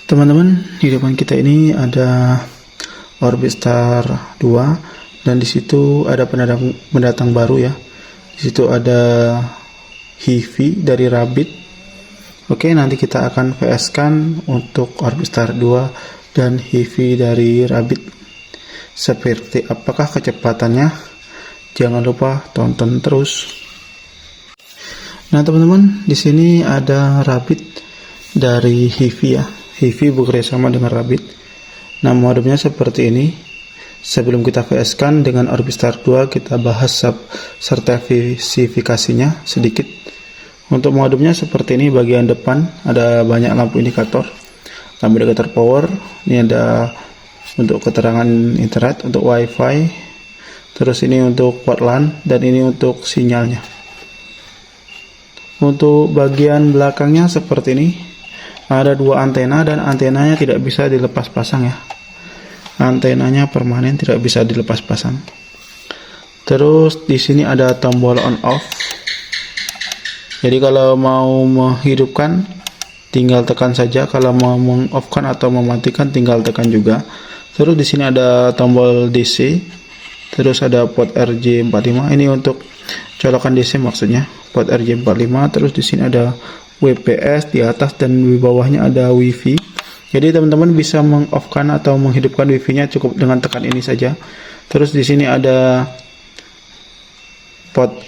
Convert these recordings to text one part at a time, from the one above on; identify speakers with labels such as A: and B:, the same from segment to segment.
A: Teman-teman, di depan kita ini ada Orbistar 2 dan di situ ada pendatang baru ya. Di situ ada Hivi dari Rabbit. Oke, nanti kita akan VS-kan untuk Orbistar 2 dan Hivi dari Rabbit. Seperti apakah kecepatannya? Jangan lupa tonton terus. Nah, teman-teman, di sini ada Rabbit dari Hivi ya. Hivi bekerjasama dengan Rabbit. Nah, modemnya seperti ini. Sebelum kita VS-kan dengan Orbistar 2, kita bahas sertifikasinya sedikit. Untuk modemnya seperti ini, bagian depan ada banyak lampu indikator. Lampu indikator power, ini ada untuk keterangan internet, untuk wifi. Terus ini untuk port LAN, dan ini untuk sinyalnya. Untuk bagian belakangnya seperti ini. Ada dua antena dan antenanya tidak bisa dilepas pasang ya. Antenanya permanen, tidak bisa dilepas pasang. Terus di sini ada tombol on off. Jadi kalau mau menghidupkan tinggal tekan saja, kalau mau mengoffkan atau mematikan tinggal tekan juga. Terus di sini ada tombol DC. Terus ada port RJ45. Ini untuk colokan DC maksudnya. Port RJ45. Terus di sini ada WPS di atas dan di bawahnya ada WiFi. Jadi teman-teman bisa mengoffkan atau menghidupkan WiFi-nya cukup dengan tekan ini saja. Terus di sini ada port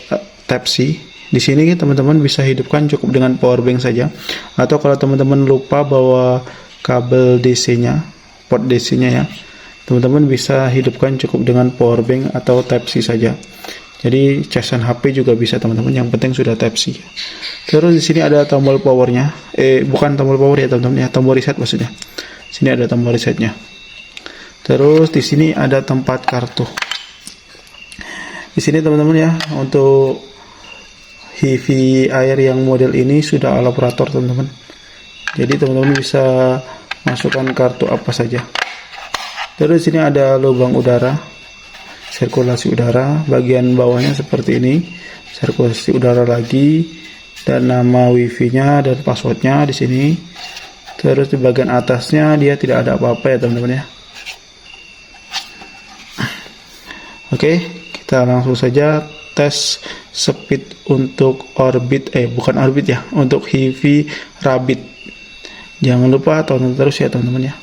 A: Type-C. Di sini teman-teman bisa hidupkan cukup dengan power bank saja. Atau kalau teman-teman lupa bawa kabel DC-nya, port DC-nya ya, teman-teman bisa hidupkan cukup dengan power bank atau Type-C saja. Jadi casan HP juga bisa teman-teman, yang penting sudah Type-C. Terus di sini ada tombol powernya, bukan tombol power ya teman-teman ya, tombol reset maksudnya. Sini ada tombol resetnya. Terus di sini ada tempat kartu. Di sini teman-teman ya, untuk Hivi Air yang model ini sudah ala operator teman-teman. Jadi teman-teman bisa masukkan kartu apa saja. Terus di sini ada lubang udara, sirkulasi udara. Bagian bawahnya seperti ini, sirkulasi udara lagi, dan nama wifi-nya dan passwordnya di sini. Terus di bagian atasnya dia tidak ada apa-apa ya teman-teman ya. Oke, kita langsung saja tes speed untuk untuk Hivi Rabbit. Jangan lupa tonton terus ya teman-teman ya.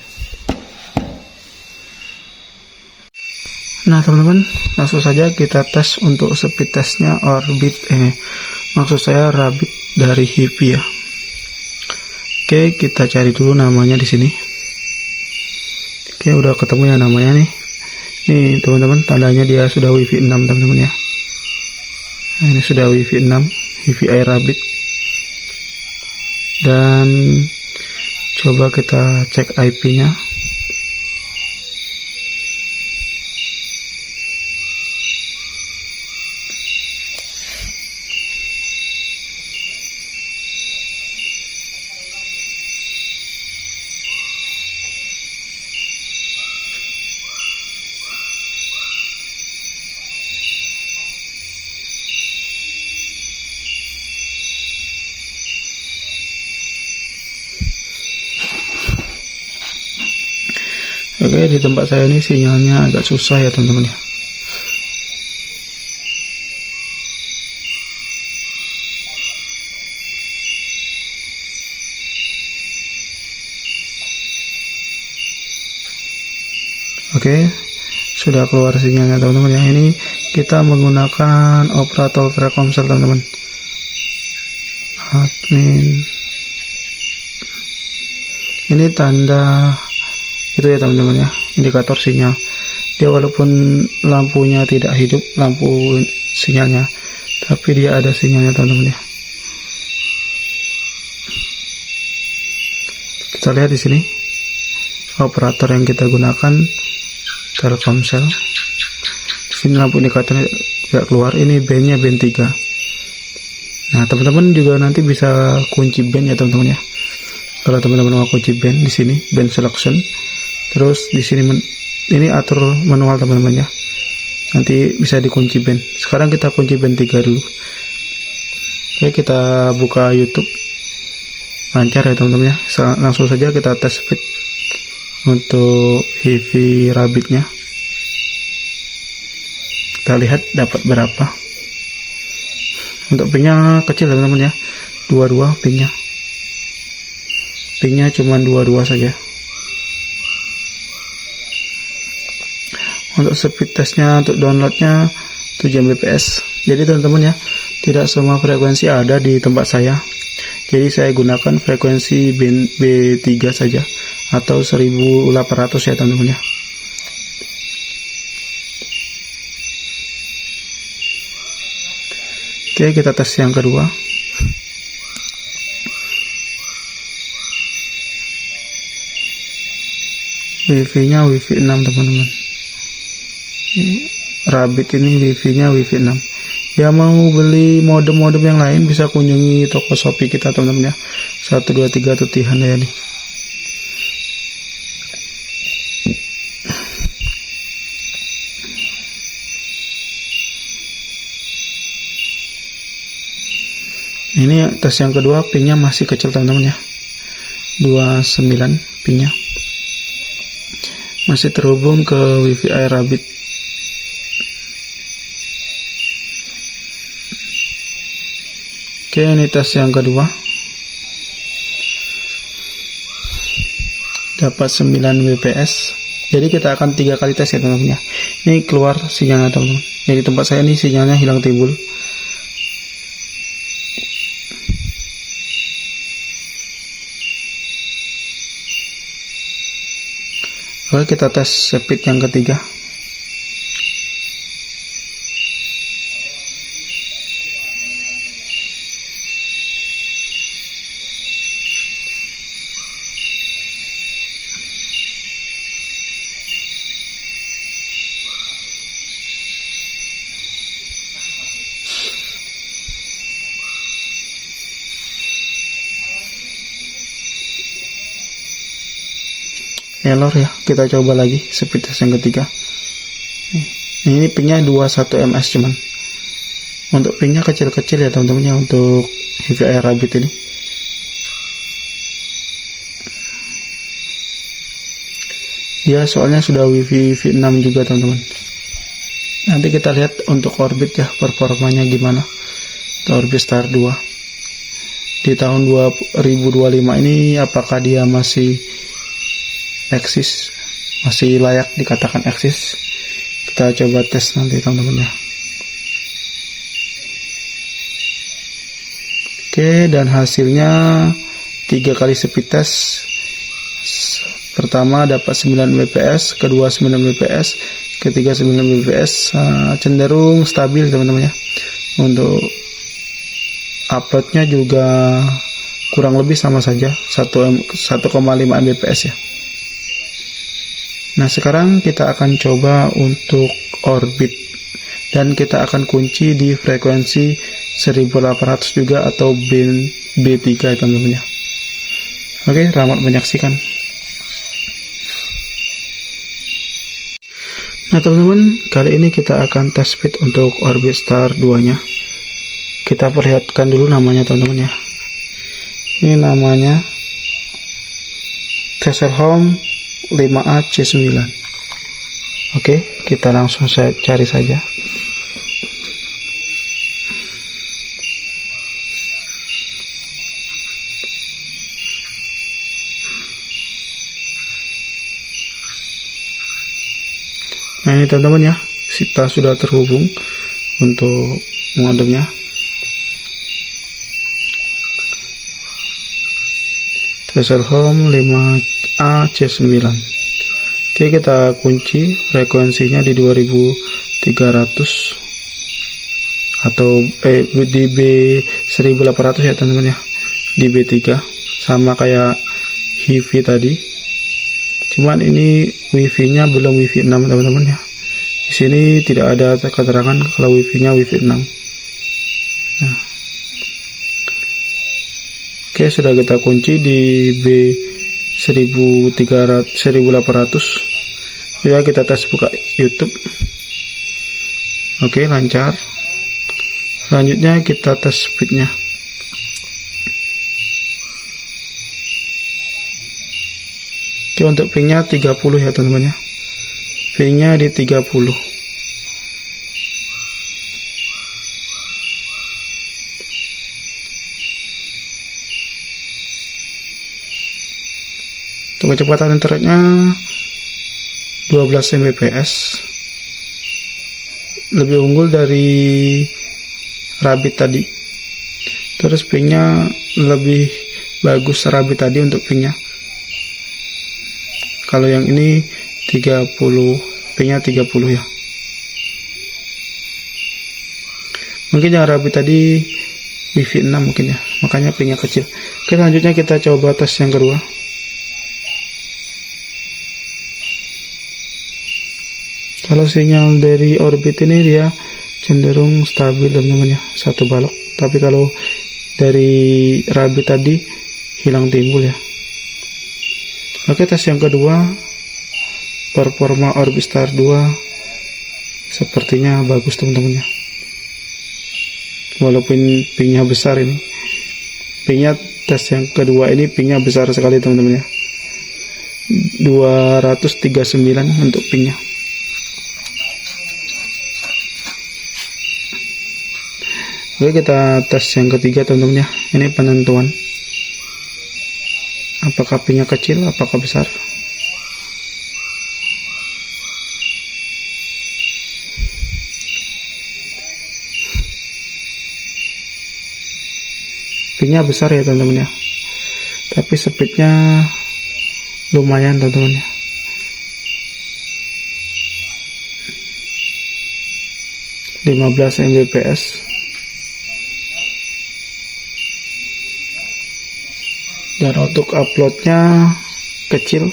A: Nah teman-teman, langsung saja kita tes untuk speed testnya maksud saya Rabbit dari Hivi ya. Oke, kita cari dulu namanya di sini. Oke, udah ketemu ya namanya nih. Nih teman-teman, tandanya dia sudah Wi-Fi 6 teman-teman ya. Nah, ini sudah Wi-Fi 6, Hivi Air Rabbit. Dan coba kita cek IP-nya. Oke, di tempat saya ini sinyalnya agak susah ya teman-teman ya. Oke, sudah keluar sinyalnya teman-teman ya. Ini kita menggunakan operator Telkomsel teman-teman. Admin. Ini tanda itu ya teman-teman ya, indikator sinyal. Dia walaupun lampunya tidak hidup, lampu sinyalnya, tapi dia ada sinyalnya teman-teman ya. Kita lihat di sini operator yang kita gunakan Telkomsel. Di sini lampu indikatornya tidak keluar. Ini bandnya band 3. Nah teman-teman juga nanti bisa kunci band ya teman-teman ya. Kalau teman-teman mau kunci band, di sini band selection. Terus di sini ini atur manual teman-teman ya. Nanti bisa dikunci band. Sekarang kita kunci band 3 dulu. Oke, kita buka YouTube. lancar ya teman-teman ya. Langsung saja kita tes speed untuk HiFi Rabbit-nya. Kita lihat dapat berapa. Untuk pingnya kecil teman-teman ya, 22 pingnya. Pingnya cuma 22 saja. Untuk speed testnya, untuk downloadnya 7 Mbps. Jadi teman-teman ya, tidak semua frekuensi ada di tempat saya. Jadi saya gunakan frekuensi B3 saja atau 1800 ya teman-teman ya. Oke, kita tes yang kedua. Wifi-nya Wi-Fi 6 teman-teman. Rabbit ini Wi-Fi-nya Wi-Fi 6. Ya, mau beli modem-modem yang lain bisa kunjungi toko Shopee kita teman-teman ya. 123 Tutihan ya nih. Ini tes yang kedua, pingnya masih kecil teman-teman ya, 29 pingnya, masih terhubung ke Wi-Fi Rabbit. Oke, ini tes yang kedua, dapat 9 Mbps. Jadi kita akan 3 kali tes ya teman-teman ya. Ini keluar sinyalnya teman-teman. Jadi tempat saya ini sinyalnya hilang timbul. Oke, kita tes speed yang ketiga. Error ya, kita coba lagi speed test yang ketiga. Ini pingnya 21 ms cuman. Untuk pingnya kecil-kecil ya teman-teman ya, untuk HiFi Rabbit ini. Dia soalnya sudah Wi-Fi 6 juga teman-teman. Nanti kita lihat untuk Orbit ya, performanya gimana. Orbit Star 2 di tahun 2025 ini, apakah dia masih eksis, masih layak dikatakan eksis. Kita coba tes nanti teman-teman ya. Oke, dan hasilnya 3 kali speed test. Pertama dapat 9 Mbps, kedua 9 Mbps, ketiga 9 Mbps. Cenderung stabil teman-teman ya. Untuk uploadnya juga kurang lebih sama saja, 1,5 Mbps ya. Nah, sekarang kita akan coba untuk Orbit, dan kita akan kunci di frekuensi 1800 juga atau B3 ya teman-teman ya. Oke, selamat menyaksikan. Nah teman-teman, kali ini kita akan tes speed untuk Orbit Star 2 nya. Kita perlihatkan dulu namanya teman-teman ya. Ini namanya Tessel Home 5AC9. Oke, kita langsung cari saja. Nah ini teman-teman ya, kita sudah terhubung untuk modemnya. Tessel Home 5AC9. Oke, kita kunci frekuensinya di 2300 atau di B1800 ya teman-teman ya, di B3 sama kayak HiFi tadi. Cuman ini Wi-Fi-nya belum Wi-Fi 6 teman-teman ya. Di sini tidak ada keterangan kalau Wi-Fi-nya Wi-Fi 6. Nah. Oke, sudah kita kunci di B1800. Ya, kita tes buka YouTube. Oke, lancar. Selanjutnya kita tes speednya. Oke, untuk pingnya 30 ya teman-teman ya. Pingnya di 30. Untuk kecepatan internetnya 12 Mbps, lebih unggul dari Rabbit tadi. Terus pingnya lebih bagus Rabbit tadi untuk pingnya. Kalau yang ini 30, pingnya 30 ya. Mungkin yang Rabbit tadi Wi-Fi 6 mungkin ya, makanya pingnya kecil. Oke, selanjutnya kita coba tes yang kedua. Kalau sinyal dari Orbit ini dia cenderung stabil teman-teman ya, satu balok. Tapi kalau dari Rabbit tadi hilang timbul ya. Oke, tes yang kedua. Performa Orbistar 2 sepertinya bagus teman-teman ya. Walaupun pingnya besar ini. Pingnya tes yang kedua ini pingnya besar sekali teman-teman ya. 239 untuk pingnya. Oke, kita tes yang ketiga teman-teman ya. Ini penentuan apakah pingnya kecil, apakah besar. Pingnya besar ya teman-teman ya, tapi speednya lumayan teman-teman ya. Mbps. Dan untuk uploadnya kecil.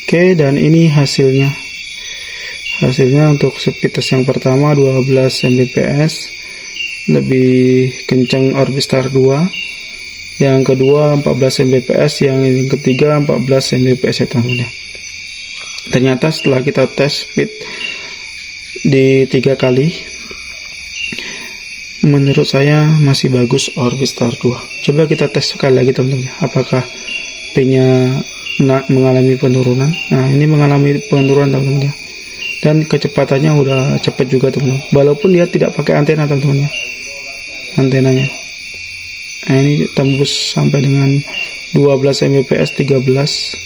A: Oke, dan ini hasilnya. Hasilnya untuk speed test yang pertama 12 Mbps, lebih kencang Orbistar 2. Yang kedua 14 Mbps, yang ketiga 14 Mbps ya teman-teman ya. Ternyata setelah kita tes speed di 3 kali, menurut saya masih bagus Orbistar 2. Coba kita tes sekali lagi teman-teman ya, apakah pingnya mengalami penurunan. Nah, ini mengalami penurunan teman-teman ya. Dan kecepatannya udah cepet juga teman-teman. Walaupun dia tidak pakai antena teman-teman ya. Antenanya. Nah, ini tembus sampai dengan 12 Mbps, 13,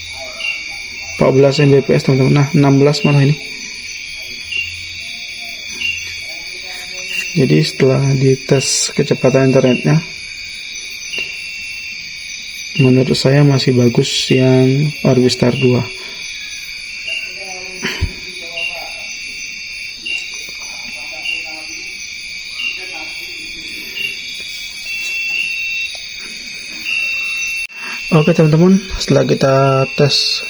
A: 14 Mbps teman-teman. Nah, 16 malah ini. Jadi setelah dites kecepatan internetnya, menurut saya masih bagus yang Orbistar 2. Oke teman-teman, setelah kita tes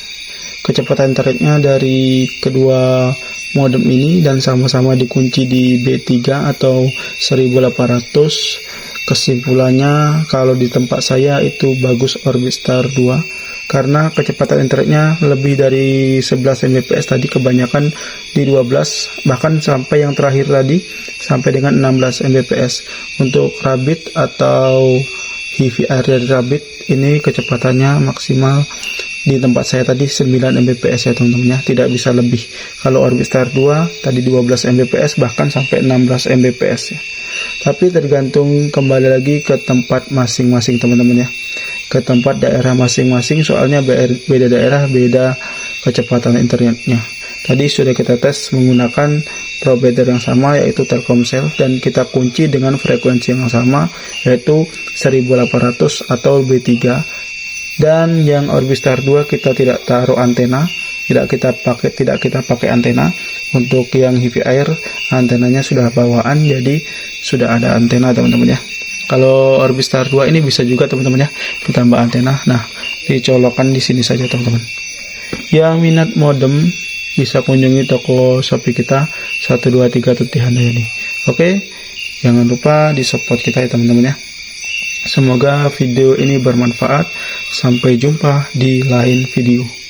A: kecepatan internetnya dari kedua modem ini dan sama-sama dikunci di B3 atau 1800, kesimpulannya kalau di tempat saya itu bagus Orbistar 2 karena kecepatan internetnya lebih dari 11 Mbps tadi, kebanyakan di 12, bahkan sampai yang terakhir tadi sampai dengan 16 Mbps. Untuk Rabbit atau HiFi-Air dari Rabbit ini kecepatannya maksimal di tempat saya tadi 9 Mbps ya teman-teman ya, tidak bisa lebih. Kalau Orbistar 2 tadi 12 Mbps bahkan sampai 16 Mbps ya. Tapi tergantung kembali lagi ke tempat masing-masing teman-teman ya, ke tempat daerah masing-masing, soalnya beda daerah beda kecepatan internetnya. Tadi sudah kita tes menggunakan provider yang sama yaitu Telkomsel, dan kita kunci dengan frekuensi yang sama yaitu 1800 atau B3. Dan yang Orbistar 2 kita tidak taruh antena, tidak kita pakai antena. Untuk yang HiFi-Air antenanya sudah bawaan, jadi sudah ada antena teman-teman ya. Kalau Orbistar 2 ini bisa juga teman-teman ya ditambah antena. Nah, dicolokkan di sini saja teman-teman. Yang minat modem bisa kunjungi toko Shopee kita 123 Tuti Handayani. Oke, jangan lupa di support kita ya teman-teman ya. Semoga video ini bermanfaat. Sampai jumpa di lain video.